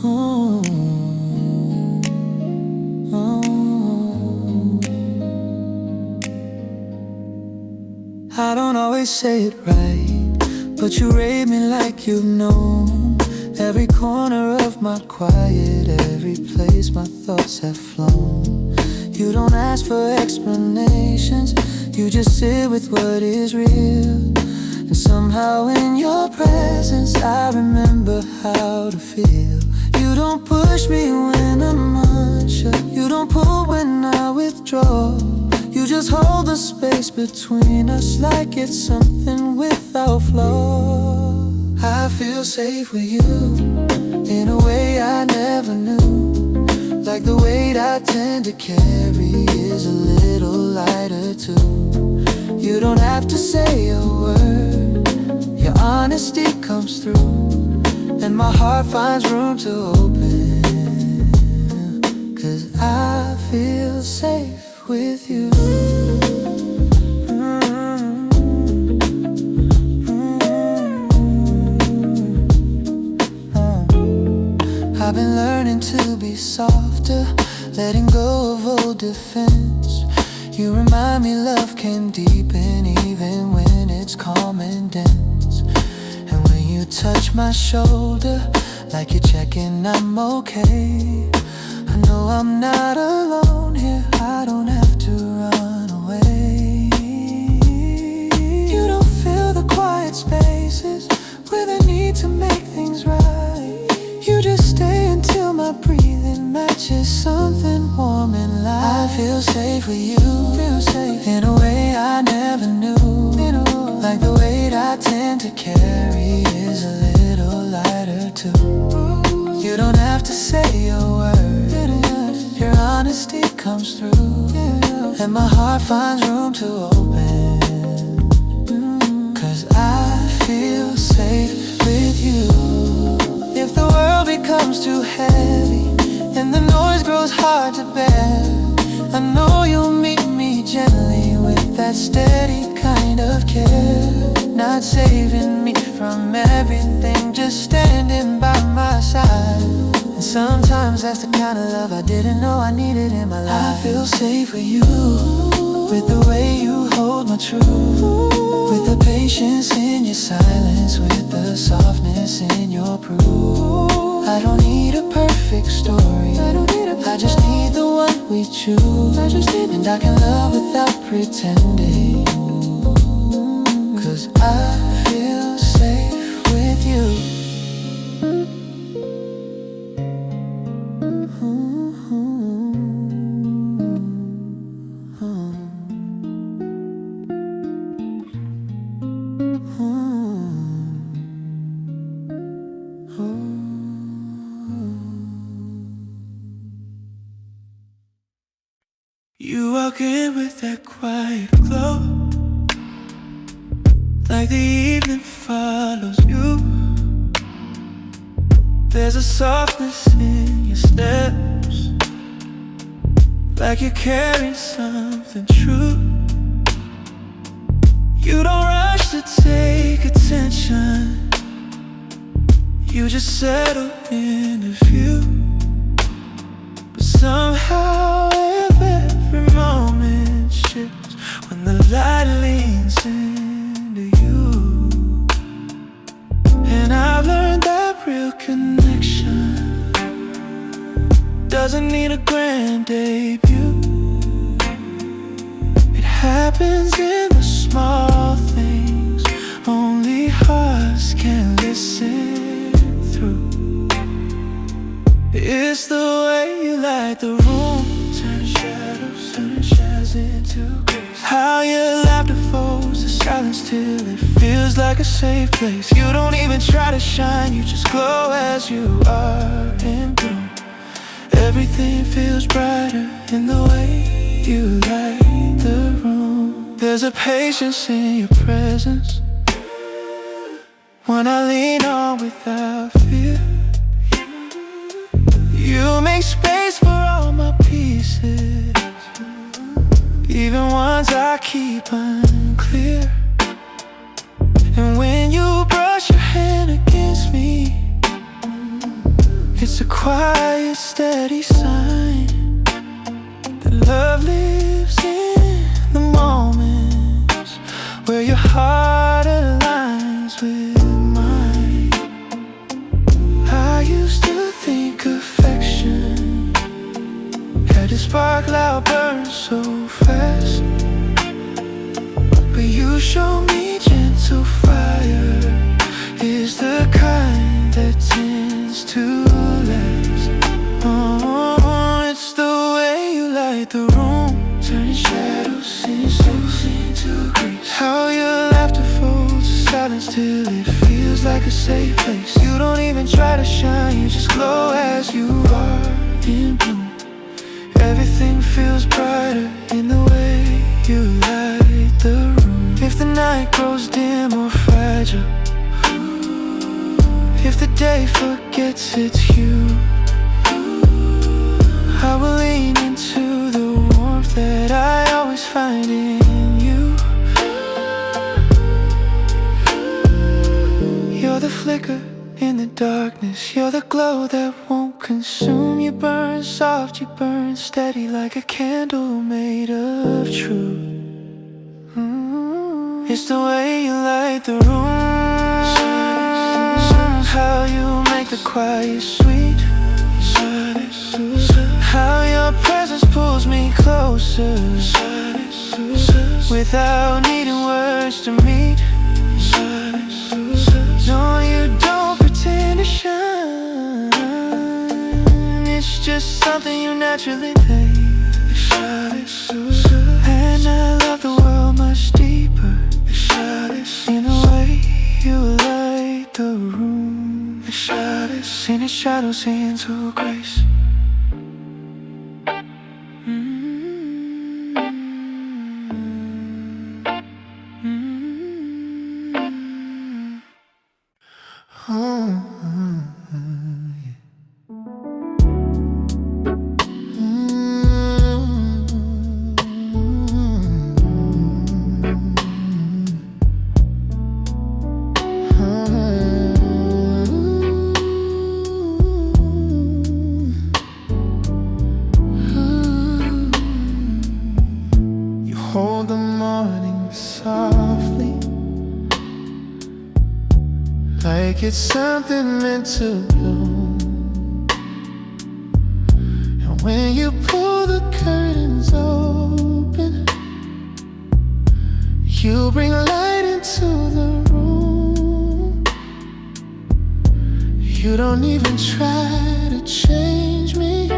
Oh, oh. I don't always say it right, but you rate me like you've known every corner of my quiet, every place my thoughts have flown. You don't ask for explanations, you just sit with what is real. And somehow in your presence I remember how to feel. You don't push me when I'm unsure, you don't pull when I withdraw. You just hold the space between us like it's something without flaw. I feel safe with you in a way I never knew. Like the weight I tend to carry is a little lighter too. You don't have to say a word, your honesty comes through, and my heart finds room to open, 'cause I feel safe with you. I've been learning to be softer, letting go of old defense. You remind me love can deepen even when it's calm and dense. And when you touch my shoulder, like you're checking I'm okay, I know I'm not alone here, I don't have to run away. You don't fill the quiet spaces with a need to make things right. You just stay until my breathing matches something warm and light. I feel safe with you, feel safe in a way I never knew. Like the weight I tend to carry is a little lighter too. You don't have to say a word, your honesty comes through, and my heart finds room to open, 'cause I feel safe with you. If the world becomes too heavy and the noise grows hard to bear, I know you'll meet me gently with that steady kind of care. Not saving me from everything, just standing by my side. And sometimes that's the kind of love I didn't know I needed in my life. I feel safe with you, with the way you hold my truth, with the patience in your silence, with the softness in your proof. I don't need a perfect story, I just need the one we choose. And I can love without pretending, 'cause I feel safe with you. You walk in with that quiet glow, like the evening follows you. There's a softness in your steps, like you're carrying something true. You don't rush to take attention, you just settle in a view. But somehow every moment shifts when the light leans into you. And I've learned that real connection doesn't need a grand debut. It happens in the small things only hearts can listen through. It's the way you light the room, turn shadows into grace. How your laughter folds the silence till it feels like a safe place. You don't even try to shine, you just glow as you are in bloom. Everything feels brighter in the way you light the room. There's a patience in your presence when I lean on without fear. You make space for all my pieces, even ones I keep unclear. And when you brush your hand against me, it It's a quiet, steady sign that love lives in the moments where your heart aligns with mine. I used to think affection had to spark, loud, burn so fast, but you show me gentle fire is the kind that tends to last. Oh, it's the way you light the room, turning shadows into grace. How your laughter folds to silence till it feels like a safe place. You don't even try to shine, you just glow as you are in bloom. Everything feels brighter in the way you light the room. If the night grows dim or fragile, if the day forgets it's you, I will lean into the warmth that I always find in you. You're the flicker in the darkness, you're the glow that won't consume. You burn soft, you burn steady like a candle made of truth. It's the way you light the room, how you make the quiet sweet, how your presence pulls me closer without needing words to meet. No, you don't pretend to shine, it's just something you naturally think. And I love the world much deeper in the way you light the room. In its shadows into grace. Hold the morning softly, like it's something meant to bloom. And when you pull the curtains open, you bring light into the room. You don't even try to change me,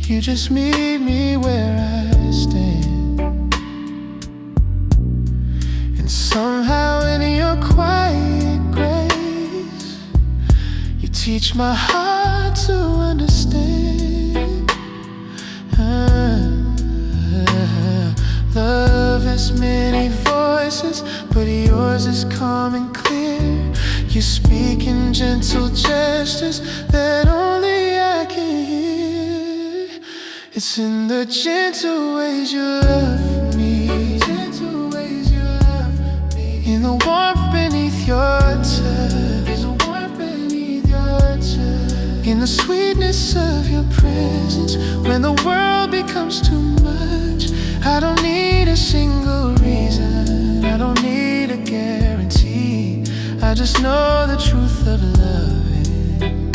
you just meet me where I stand. And somehow in your quiet grace, you teach my heart to understand. Love has many voices, but yours is calm and clear. You speak in gentle gestures that only I can hear. It's in the gentle ways you love me, gentle ways you love me. In the warmth beneath your touch, in the warmth beneath your touch. In the sweetness of your presence, when the world becomes too much. I don't need a single reason, I don't need a guarantee. I just know the truth of loving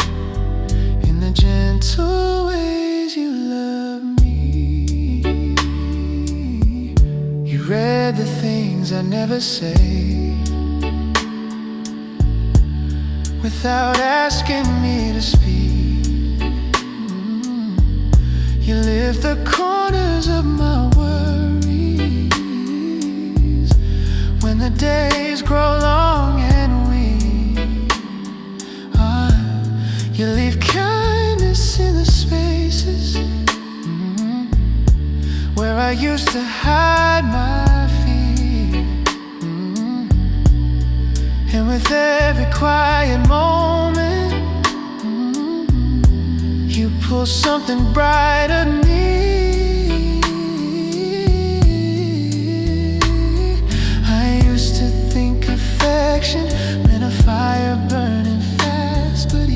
in the gentle ways you love me. You read the things I never say without asking me to speak. You lift the corners of my worries when the days grow long and weak. You leave kindness in the spaces where I used to hide my fear. And with every quiet moment, you pull something brighter near. I used to think affection meant a fire burning fast, but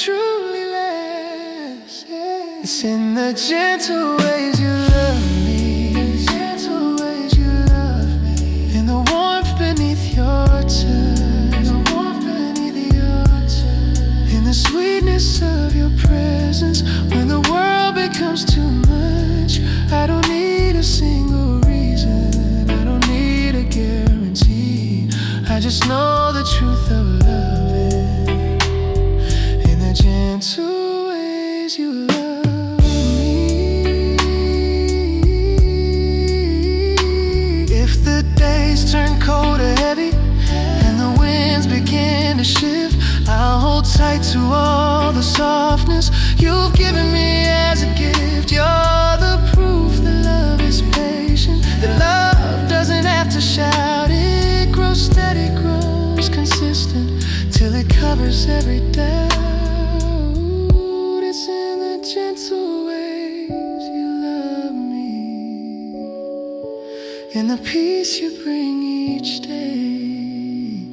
truly lasts. Yeah. It's in the gentle ways you love me, in the gentle ways you love me, in the warmth beneath your touch, in the warmth beneath your touch, in the sweetness of your presence. When the world becomes too much, I don't need a single reason, I don't need a guarantee. I just know the truth of loving in the gentle ways you love me. If the days turn cold or heavy and the winds begin to shift, I'll hold tight to all the softness you've given me as a gift. You're the proof that love is patient, that love doesn't have to shout. It grows steady, grows consistent, till it covers every doubt. It's in the gentle ways you love me, in the peace you bring each day,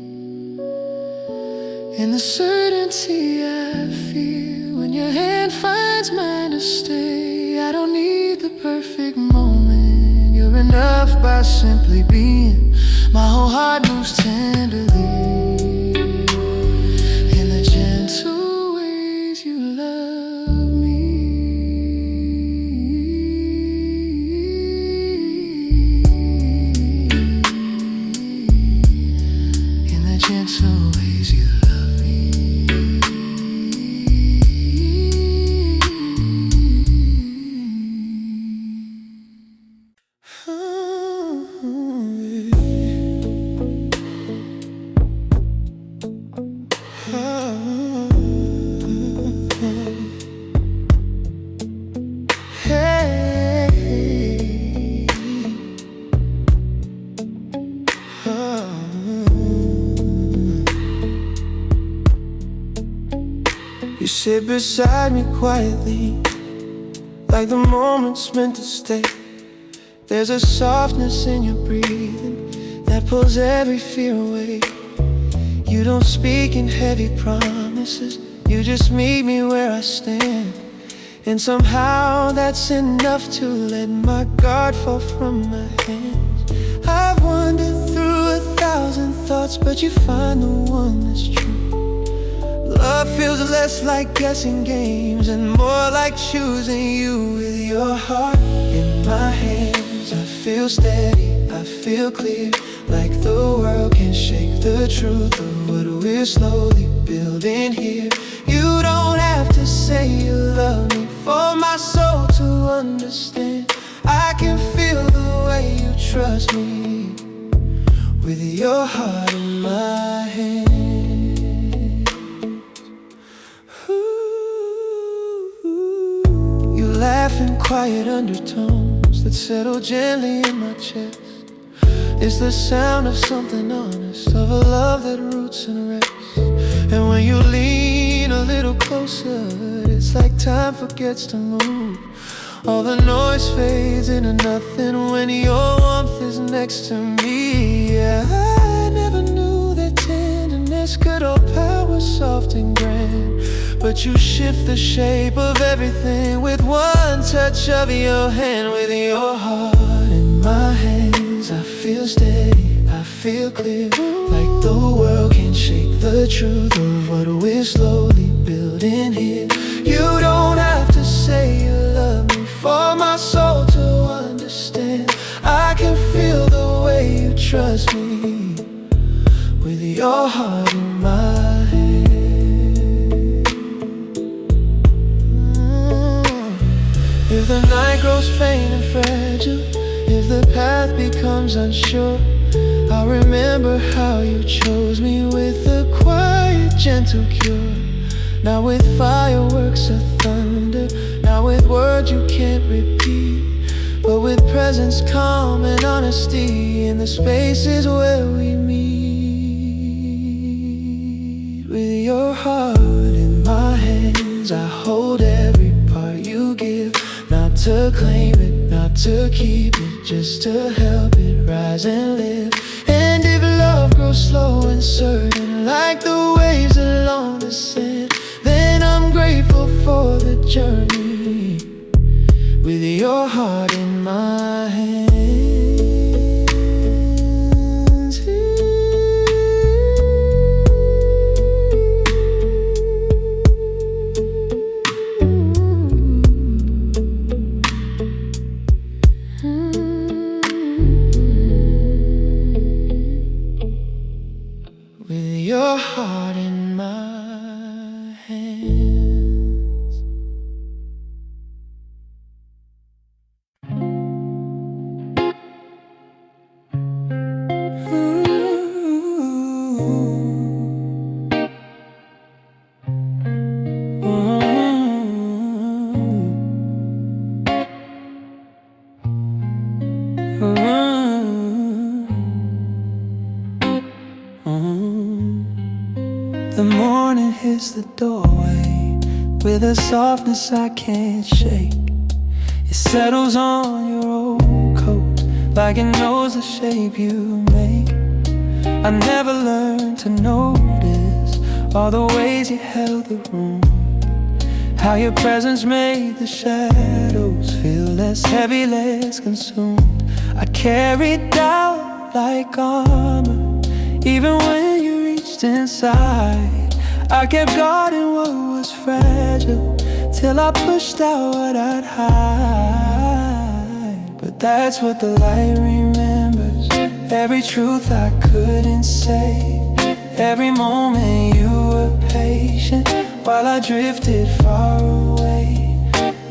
in the certainty I feel when your hand finds mine to stay. I don't need the perfect moment, you're enough by simply being. My whole heart moves tenderly in the gentle ways you love me, in the gentle ways you love me. You sit beside me quietly, like the moment's meant to stay. There's a softness in your breathing that pulls every fear away. You don't speak in heavy promises, you just meet me where I stand. And somehow that's enough to let my guard fall from my hands. I've wandered through 1,000 thoughts, but you find the one that's true. Love feels less like guessing games and more like choosing you. With your heart in my hands, I feel steady, I feel clear, like the world can shake the truth of what we're slowly building here. You don't have to say you love me for my soul to understand. I can feel the way you trust me, with your heart in my hand. Laugh in quiet undertones that settle gently in my chest. It's the sound of something honest, of a love that roots and rests. And when you lean a little closer, it's like time forgets to move. All the noise fades into nothing when your warmth is next to me. Yeah, I never knew that tenderness could hold power soft and grand. But you shift the shape of everything with one touch of your hand. With your heart in my hands, I feel steady, I feel clear, like the world can shake the truth of what we're slowly building here. You don't have to say you love me for my soul to understand. I can feel the way you trust me, with your heart in my hand. If the night grows faint and fragile, if the path becomes unsure, I'll remember how you chose me with a quiet, gentle cure. Not with fireworks or thunder, not with words you can't repeat, but with presence, calm, and honesty in the spaces where we meet. With your heart in my hands, I hold every part you give. Not to claim it, not to keep it, just to help it rise and live. And if love grows slow and certain, like the waves along the sand, then I'm with your heart in my hands. The morning hits the doorway with a softness I can't shake. It settles on your old coat like it knows the shape you make. I never learned to notice all the ways you held the room, how your presence made the shadows feel less heavy, less consumed. I carried doubt like armor, even when you reached inside. I kept guarding what was fragile till I pushed out what I'd hide. But that's what the light remembers, every truth I couldn't say, every moment you were patient while I drifted far away.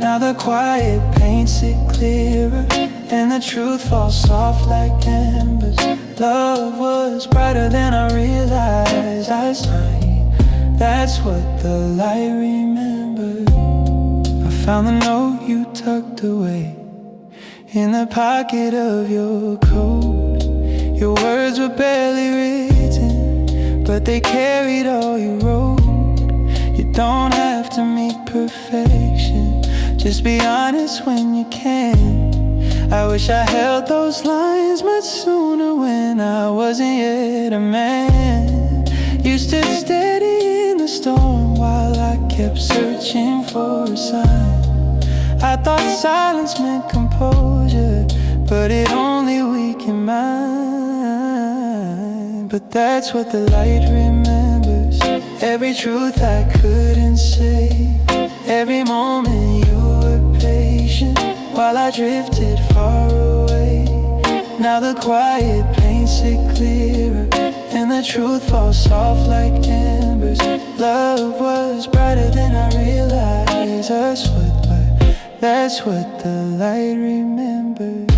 Now the quiet paints it clearer, and the truth falls soft like embers. Love was brighter than I realized last night. That's what the light remembers. I found the note you tucked away in the pocket of your coat. Your words were barely written, but they carried all you wrote. You don't have to meet perfection, just be honest when you can. I wish I held those lines much sooner when I wasn't yet a man. You stood steady in the storm while I kept searching for a sign. I thought silence meant composure, but it only weakened mine. But that's what the light remembers, every truth I couldn't say, every moment you were patient while I drifted far away. Now the quiet paints it clearer, and the truth falls soft like embers. Love was brighter than I realized. That's what the light remembers.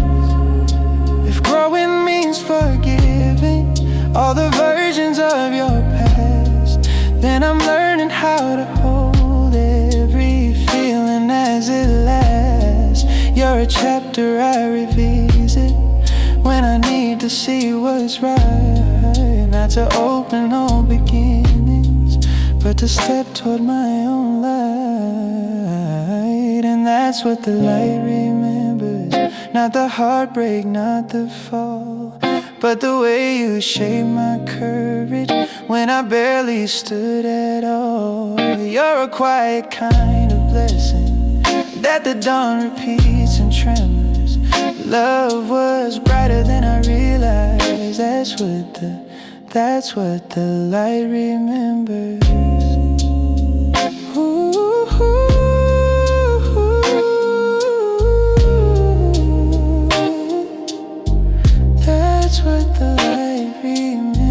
If growing means forgiving all the versions of your past, then I'm learning how to hold every feeling as it lasts. You're a chapter I revisit when I need to see what's right. Not to open old beginnings, but to step toward my own light. And that's what the light remembers, not the heartbreak, not the fall, but the way you shaped my courage when I barely stood at all. You're a quiet kind of blessing that the dawn repeats and tremors. Love was brighter than I realized. That's what the light remembers. Ooh, that's what the light remembers.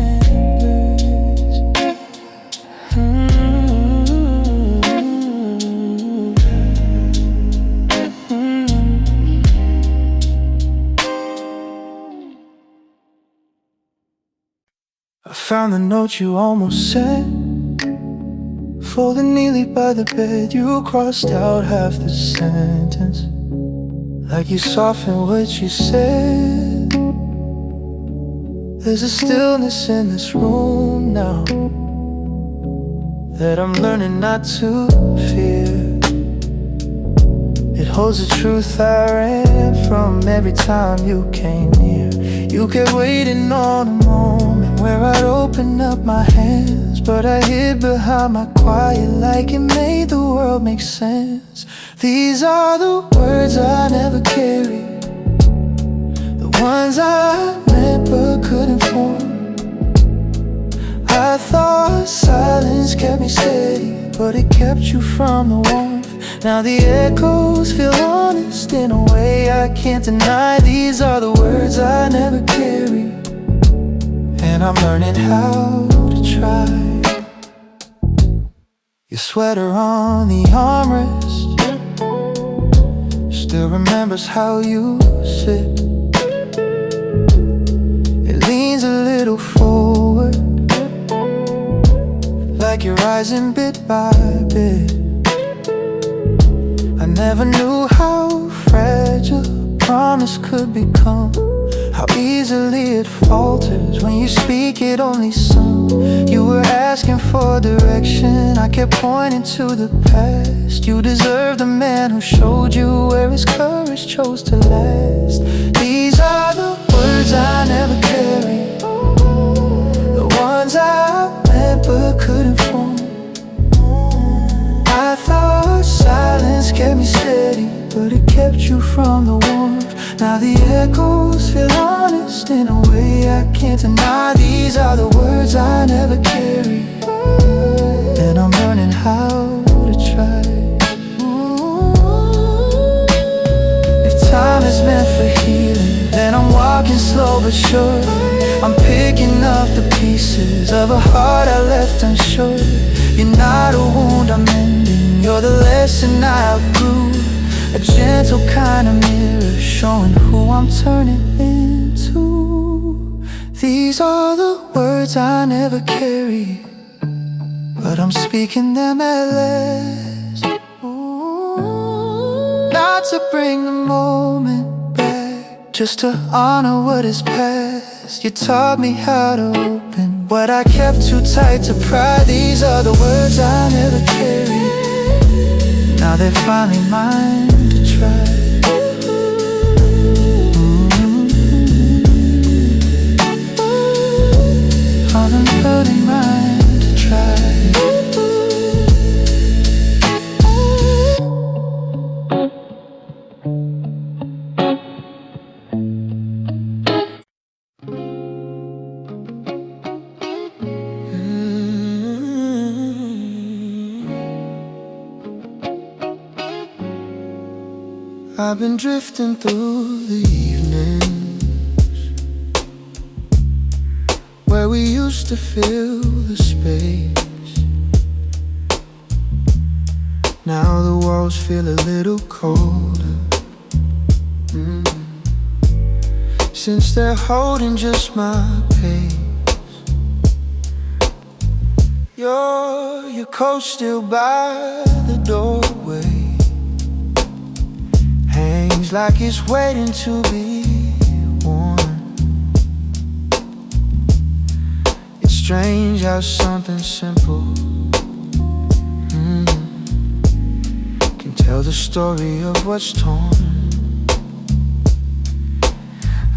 I found the note you almost sent, folded neatly by the bed. You crossed out half the sentence, like you softened what you said. There's a stillness in this room now that I'm learning not to fear. It holds the truth I ran from every time you came near. You kept waiting on a moment where I'd open up my hands, but I hid behind my quiet like it made the world make sense. These are the words I never carried, the ones I meant but couldn't form. I thought silence kept me steady, but it kept you from the warmth. Now the echoes feel honest in a way I can't deny. These are the words I never carried, and I'm learning how to try. Your sweater on the armrest still remembers how you sit. It leans a little forward, like you're rising bit by bit. I never knew how fragile promise could become, how easily it falters when you speak it only some. You were asking for direction, I kept pointing to the past. You deserved a man who showed you where his courage chose to last. These are the words I never carried, the ones I meant but couldn't form. I thought silence kept me steady, but it kept you from the warmth. Now the echoes feel honest in a way I can't deny. These are the words I never carried, and I'm learning how to try. If time is meant for healing, then I'm walking slow but sure. I'm picking up the pieces of a heart I left unsure. You're not a wound I'm mending, you're the lesson I outgrew. A gentle kind of mirror showing who I'm turning into. These are the words I never carried, but I'm speaking them at last. Not to bring the moment back, just to honor what is past. You taught me how to open what I kept too tight to pry. These are the words I never carried, now they're finally mine to try. All I'm finally mine to try. I've been drifting through the evenings where we used to fill the space. Now the walls feel a little colder, since they're holding just my pace. Your coat still by the doorway, hangs like it's waiting to be worn. It's strange how something simple can tell the story of what's torn.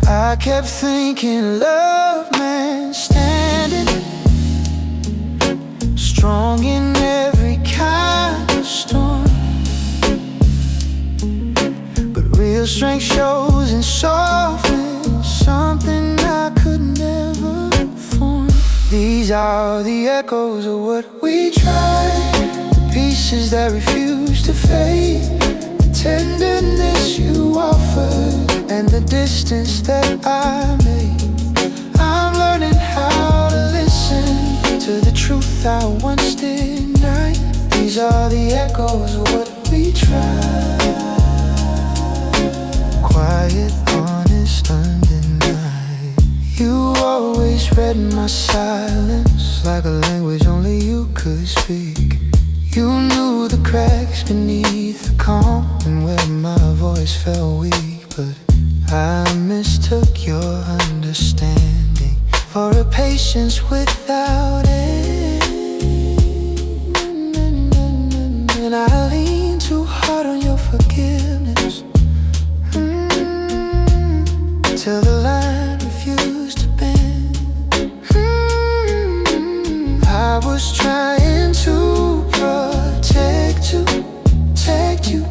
I kept thinking love meant standing strong in every kind of storm. Real strength shows in softness, something I could never form. These are the echoes of what we tried, the pieces that refuse to fade, the tenderness you offered, and the distance that I made. I'm learning how to listen to the truth I once denied. These are the echoes of what we tried. Quiet, honest, undenied. You always read my silence like a language only you could speak. You knew the cracks beneath the calm and where my voice felt weak. But I mistook your understanding for a patience without end. And I leaned too hard on your forgiveness, till the line refused to bend. I was trying to protect you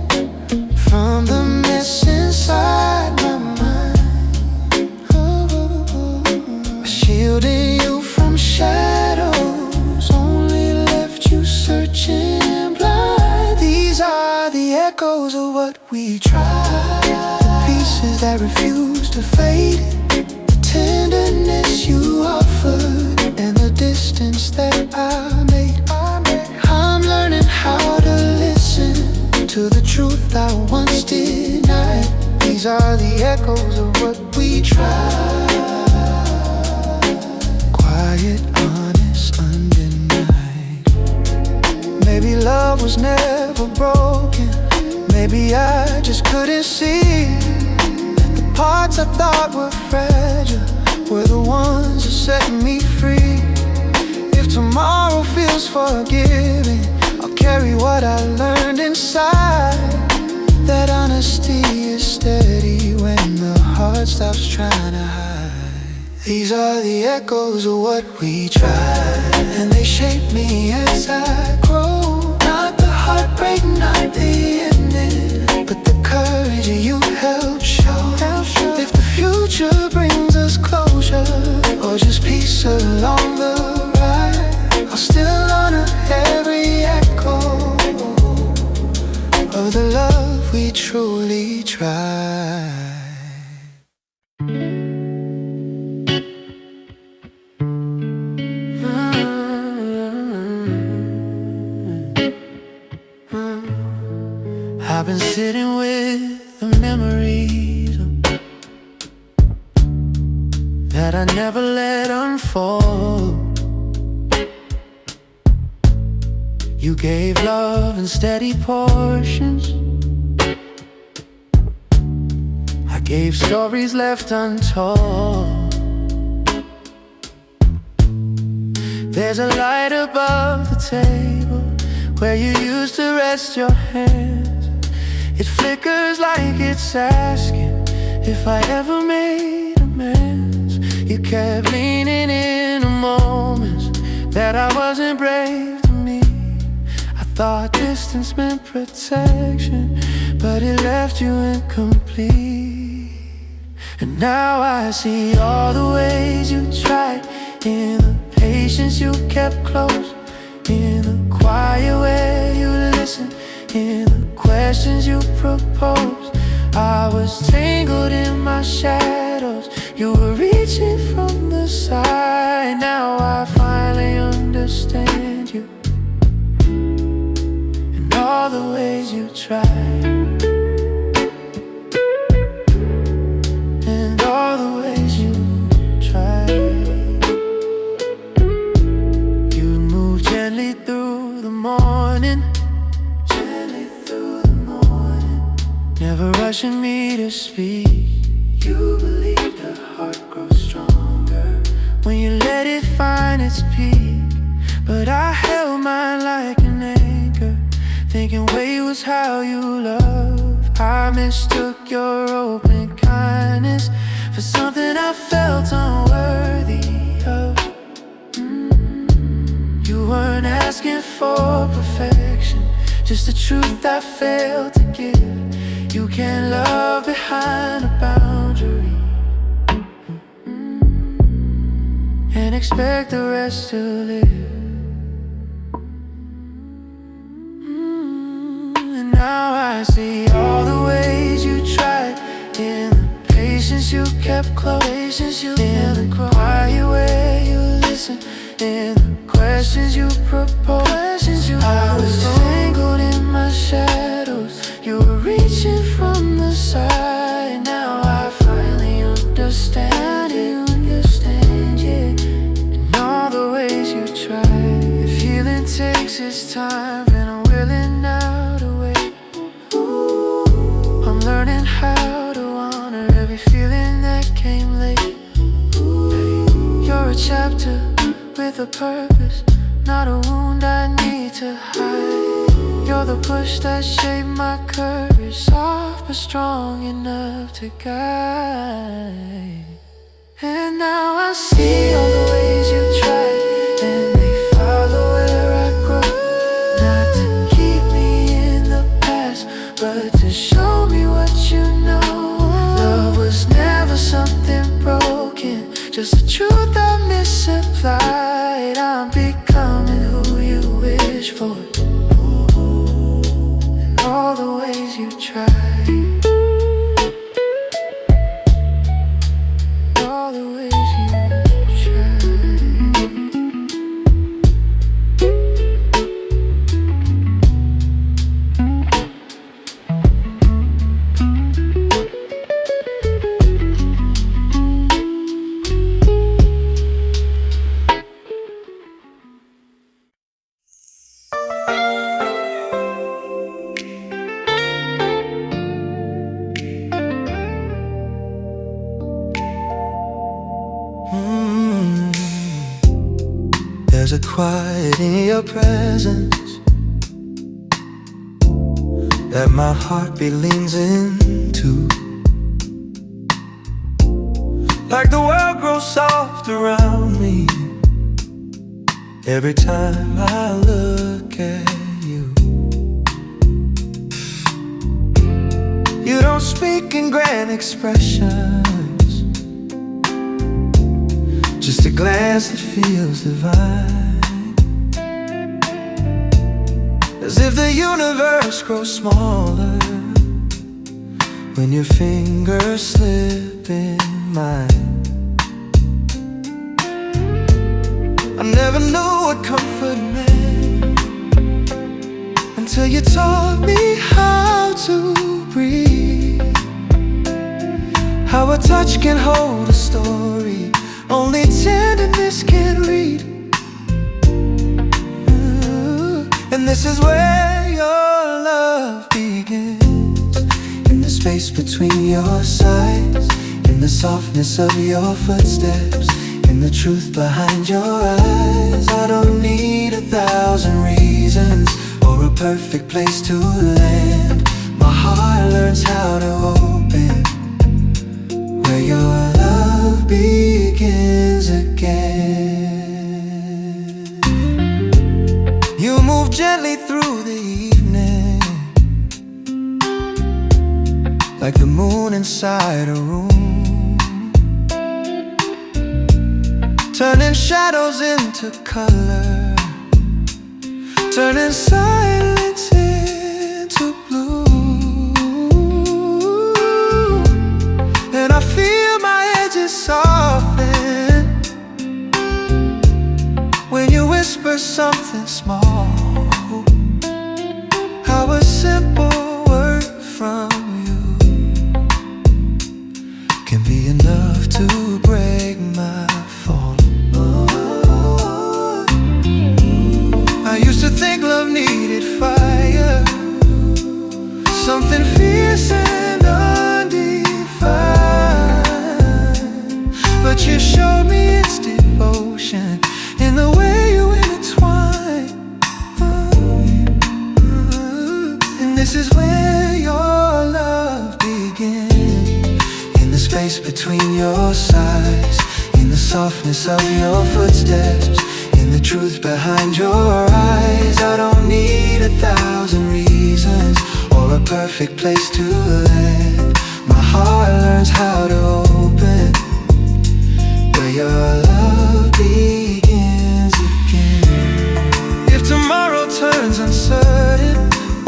from the mess inside my mind, shielding you from shadows, only left you searching blind. These are the echoes of what we tried, the pieces that refuse to fade, the tenderness you offered, and the distance that echoes of what we tried. Quiet, honest, undenied. Maybe love was never broken. Maybe I just couldn't see that the parts I thought were fragile were the ones that set me free. If tomorrow feels forgiving, I'll carry what I learned inside. That honesty is steady when the heart stops trying to hide. These are the echoes of what we tried, and they shape me as I grow. Not the heartbreak, not the ending, but the courage you helped show. If the future brings us closure, or just peace along the ride, I'll still honor every echo of the love we truly tried. I've been sitting with the memories that I never let unfold. You gave love in steady portions. I gave stories left untold. There's a light above the table where you used to rest your hands. It flickers like it's asking if I ever made amends. You kept leaning in the moments that I wasn't brave to meet. I thought distance meant protection, but it left you incomplete. And now I see all the ways you tried, in the patience you kept close, in the quiet way you listened, in the questions you proposed. I was tangled in my shadows, you were reaching from the side. Now I finally understand you, and all the ways you tried, and all the ways you tried. You moved gently through the morning, never rushing me to speak. You believed the heart grows stronger when you let it find its peak. But I held mine like an anchor, thinking wait was how you love. I mistook your open kindness for something I felt unworthy of. You weren't asking for perfection, just the truth I failed to give. You can't love behind a boundary and expect the rest to live. And now I see all the ways you tried, in the patience you kept close, in the quiet way you listened, in the questions you proposed. I was tangled in my shadows, you were reaching from the side. Now I finally understand yeah. And all the ways you tried. If healing takes its time, and I'm willing now to wait. I'm learning how to honor every feeling that came late. You're a chapter with a purpose, not a wound I need to hide. You're the push that shaped my courage, soft but strong enough to guide. And now I see all the ways you tried, and they follow where I grow. Not to keep me in the past, but to show me what you know. Love was never something broken, just the truth I misapplied. I'm becoming who you wish for, and all the ways you tried, all the ways you tried. There's a quiet in your presence that my heartbeat leans into. Like the world grows soft around me every time I look at you. You don't speak in grand expressions, just a glance that feels divine. As if the universe grows smaller when your fingers slip in mine. I never knew what comfort meant until you taught me how to breathe. How a touch can hold a story only tenderness can read. And this is where your love begins, in the space between your sides, in the softness of your footsteps, in the truth behind your eyes. I don't need 1,000 reasons or a perfect place to land. My heart learns how to open where your love begins again. You move gently through the evening, like the moon inside a room, turning shadows into color, turning silence into blue. And I feel my edges soften when you whisper something small. How a simple word from you can be enough to break my fall. I used to think love needed fire, something fierce and undefined. But you showed me its devotion in the way you intertwine. And this is where your love begins, in the space between your sides, in the softness of your footsteps, in the truth behind your eyes. I don't need 1,000 reasons or a perfect place to land. My heart learns how to open where your love begins again. If tomorrow turns uncertain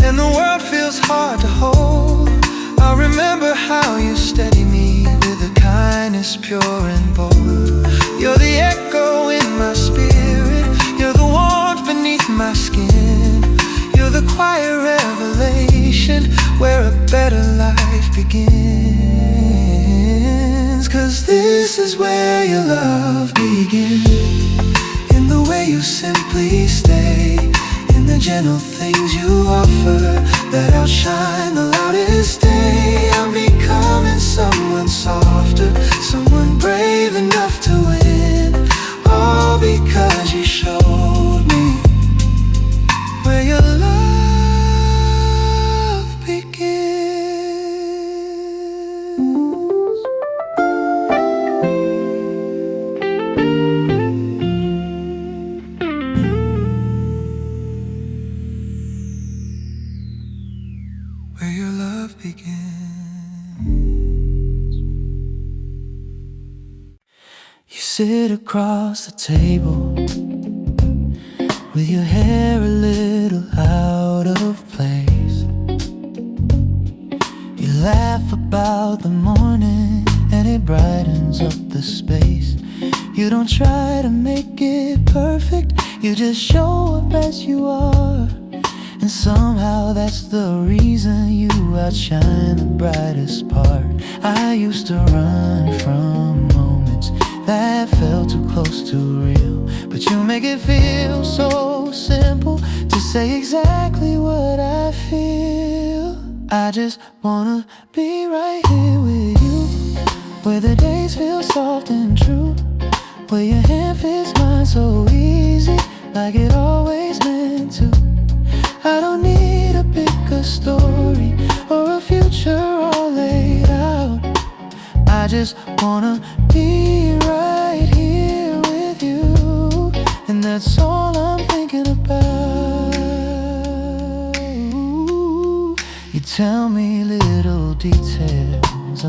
and the world feels hard to hold, I'll remember how you steady me with a kindness pure and bold. You're the echo in my spirit, you're the warmth beneath my skin, you're the quiet revelation where a better life begins. 'Cause this is where your love begins, in the way you simply stay, in the gentle things you offer that outshine the loudest day. I'm becoming someone softer, someone brave enough to win, all because you showed me where your love begins. Where your love begins. You sit across the table with your hair a little out of place. You laugh about the morning and it brightens up the space. You don't try to make it perfect, you just show up as you are. And somehow that's the reason you outshine the brightest part. I used to run from moments that felt too close to real, but you make it feel so simple to say exactly what I feel. I just wanna be right here with you, where the days feel soft and true, where your hand fits mine so easy, like it always meant to. I don't need a bigger story or a future all laid out. I just wanna be right here with you, and that's all I'm thinking about. You tell me little details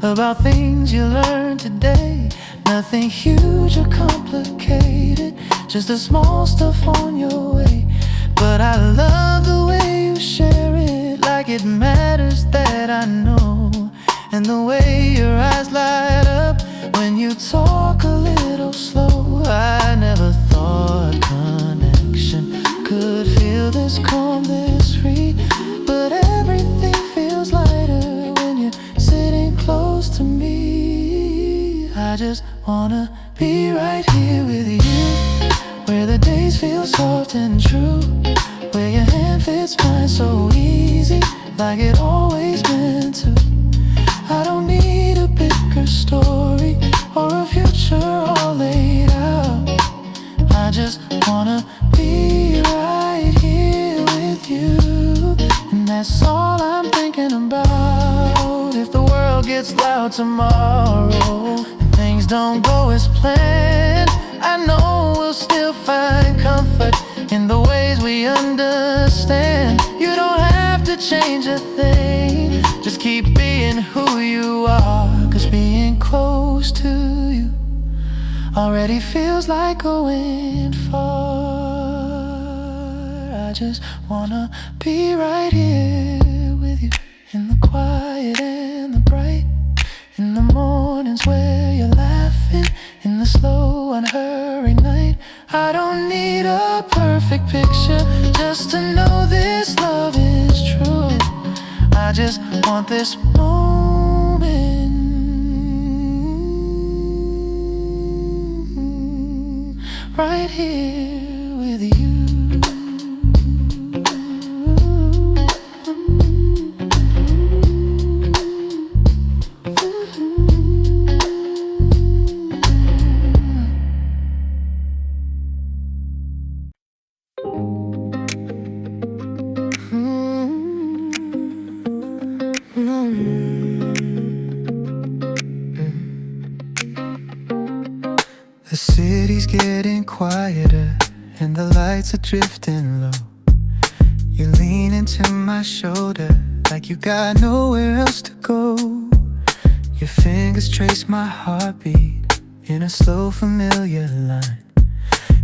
about things you learned today. Nothing huge or complicated, just the small stuff on your way. But I love the way you share it, like it matters that I know. And the way your eyes light up when you talk a little slow. I never thought connection could feel this calm, this free. But everything feels lighter when you're sitting close to me. I just wanna be right here with you, where the days feel soft and true, where your hand fits mine so easy, like it always meant to. I don't need a bigger story or a future all laid out. I just wanna be right here with you, and that's all I'm thinking about. If the world gets loud tomorrow and things don't go as planned, I know we'll still find comfort in the ways we understand. You don't have to change a thing, just keep being who you are. 'Cause being close to you already feels like going far. I just wanna be right here with you, in the quiet and the bright, in the mornings where you're laughing, in the slow unhurried night. I don't need a perfect picture just to know this love is true. I just want this moment right here with you. The city's getting quieter and the lights are drifting low. You lean into my shoulder like you got nowhere else to go. Your fingers trace my heartbeat in a slow familiar line,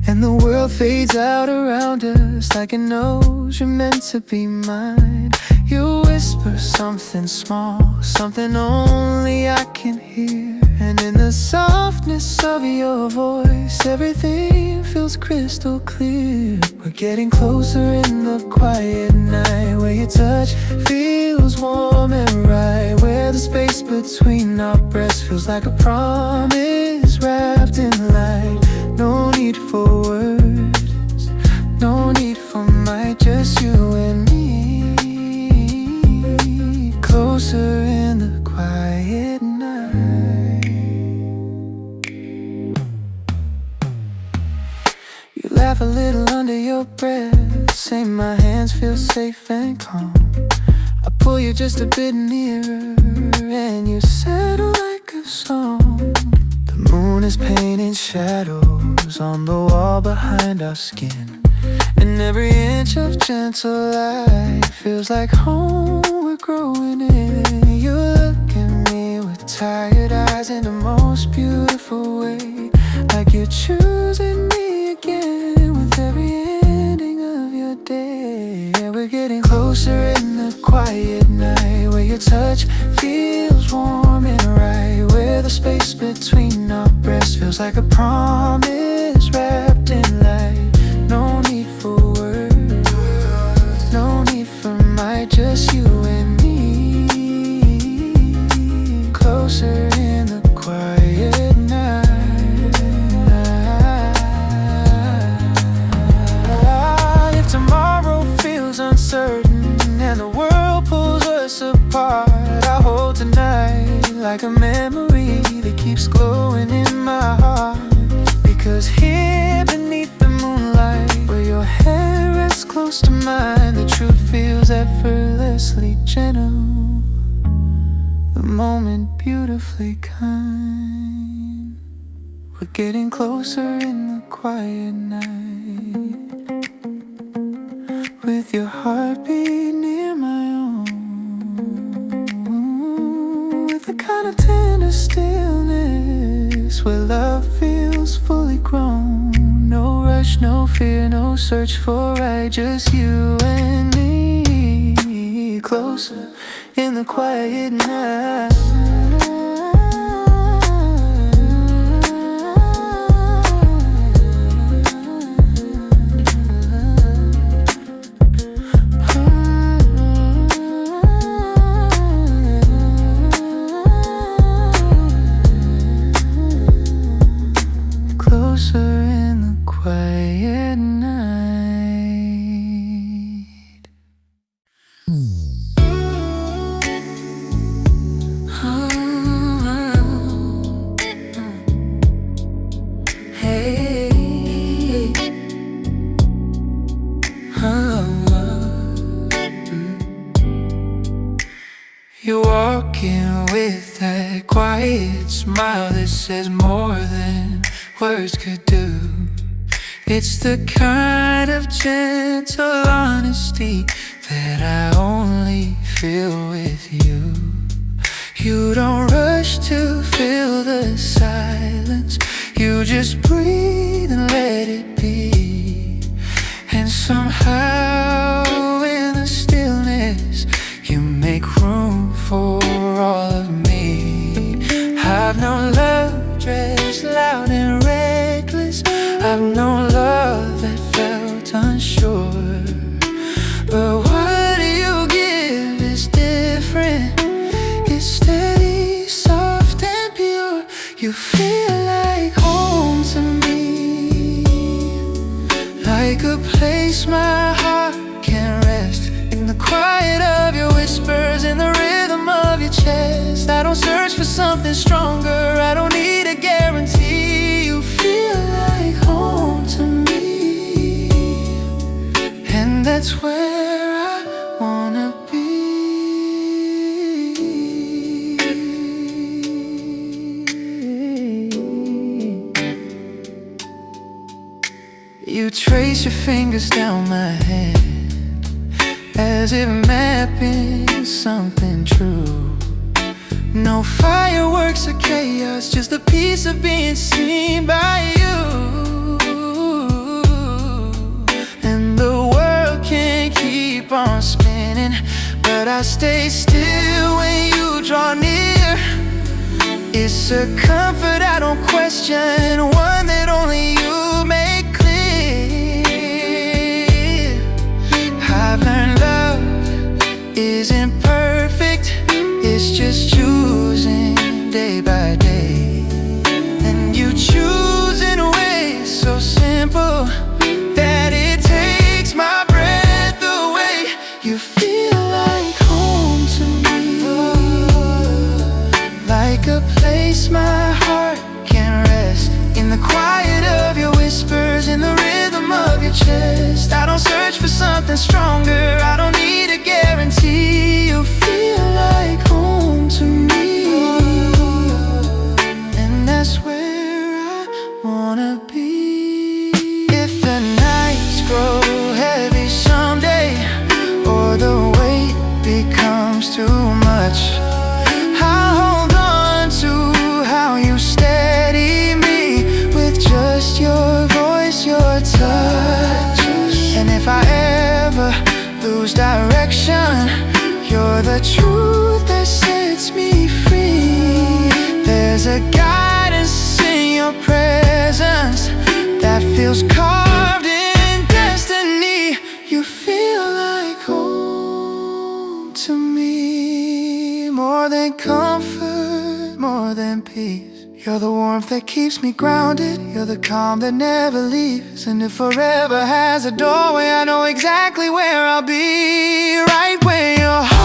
and the world fades out around us like it knows you're meant to be mine. You whisper something small, something only I can hear, and in the softness of your voice, everything feels crystal clear. We're getting closer in the quiet night, where your touch feels warm and right, where the space between our breaths feels like a promise wrapped in light. No need for words, no need for might, just you and me, closer in the quiet night. You laugh a little under your breath, say my hands feel safe and calm. I pull you just a bit nearer, and you settle like a song. The moon is painting shadows on the wall behind our skin, and every inch of gentle light feels like home we're growing in. You look at me with tired eyes in the most beautiful way, like you're choosing me again with every ending of your day. Yeah, we're getting closer in the quiet night, where your touch feels warm and right, where the space between our breaths feels like a promise wrapped in light. No need for words, no need for might, just you and me, closer in the quiet night. If tomorrow feels uncertain and the world pulls us apart, I hold tonight like a memory that keeps glowing in my heart. Because here beneath the moon, moment beautifully kind. We're getting closer in the quiet night, with your heartbeat near my own, with a kind of tender stillness where love feels fully grown. No rush, no fear, no search for right, just you and me, closer in the quiet night. Closer in the quiet night. Hey, you're walking with that quiet smile that says more than words could do. It's the kind of gentle honesty that I only feel with you. You don't rush to fill the silence, you just breathe and let it be. And somehow in the stillness you make room for all of me. I've known love dressed loud and reckless, I've known love that felt unsure, but what you give is different. It's steady, soft and pure. You feel like home to me, like a place my heart can rest, in the quiet of your whispers, in the rhythm of your chest. I don't search for something stronger, I don't need a guarantee. You feel like home to me, and that's where I wanna be. You trace your fingers down my hand, as if mapping something true. No fireworks or chaos, just a piece of being seen by you. And the world can keep on spinning, but I stay still when you draw near. It's a comfort I don't question, one that only you make clear. I've learned love isn't perfect, it's just choosing day by day. And you choose in ways so simple that it takes my breath away. You feel like home to me, like a place my heart can rest, in the quiet of your whispers, in the rhythm of your chest. I don't search for something stronger, I don't need a guarantee. You feel like home to me, and that's where I wanna be. If the nights grow heavy someday, or the weight becomes too much, I'll hold on to how you steady me, with just your voice, your touch. And if I ever lose direction, you're the truth that sets me free. There's a guidance in your presence that feels carved in destiny. You feel like home to me, more than comfort, more than peace. You're the warmth that keeps me grounded, you're the calm that never leaves. And if forever has a doorway, I know exactly where I'll be, right where you're.